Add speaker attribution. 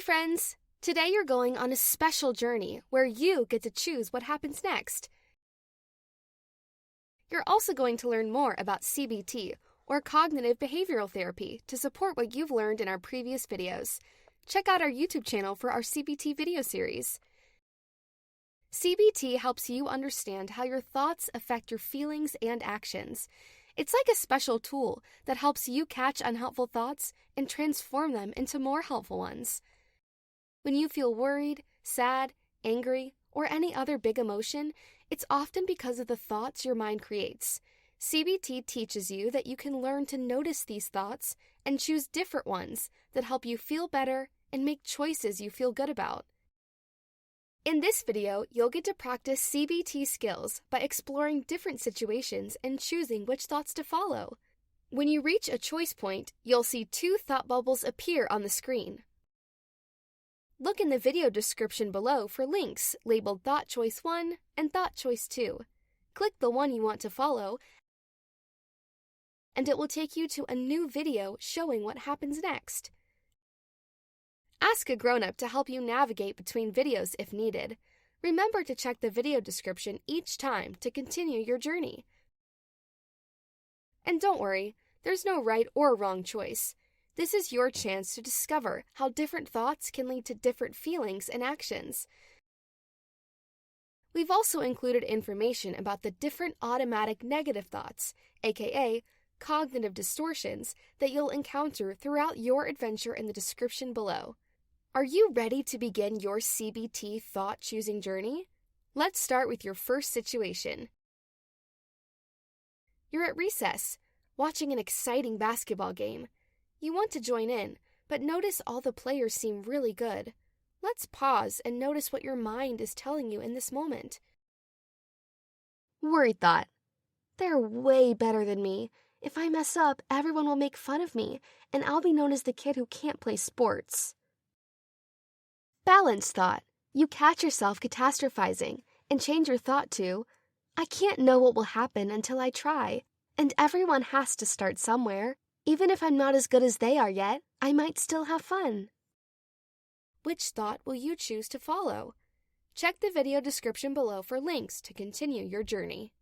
Speaker 1: friends! Today you're going on a special journey where you get to choose what happens next. You're also going to learn more about CBT, or Cognitive Behavioral Therapy, to support what you've learned in our previous videos. Check out our YouTube channel for our CBT video series. CBT helps you understand how your thoughts affect your feelings and actions. It's like a special tool that helps you catch unhelpful thoughts and transform them into more helpful ones. When you feel worried, sad, angry, or any other big emotion, it's often because of the thoughts your mind creates. CBT teaches you that you can learn to notice these thoughts and choose different ones that help you feel better and make choices you feel good about. In this video, you'll get to practice CBT skills by exploring different situations and choosing which thoughts to follow. When you reach a choice point, you'll see two thought bubbles appear on the screen. Look in the video description below for links labeled Thought Choice 1 and Thought Choice 2. Click the one you want to follow, and it will take you to a new video showing what happens next. Ask a grown-up to help you navigate between videos if needed. Remember to check the video description each time to continue your journey. And don't worry, there's no right or wrong choice. This is your chance to discover how different thoughts can lead to different feelings and actions. We've also included information about the different automatic negative thoughts, aka cognitive distortions, that you'll encounter throughout your adventure in the description below. Are you ready to begin your CBT thought-choosing journey? Let's start with your first situation. You're at recess, watching an exciting basketball game. You want to join in, but notice all the players seem really good. Let's pause and notice what your mind is telling you in this moment. Worried thought. They're way better than me. If I mess up, everyone will make fun of me, and I'll be known as the kid who can't play sports. Balanced thought. You catch yourself catastrophizing and change your thought to, I can't know what will happen until I try, and everyone has to start somewhere. Even if I'm not as good as they are yet, I might still have fun. Which thought will you choose to follow? Check the video description below for links to continue your journey.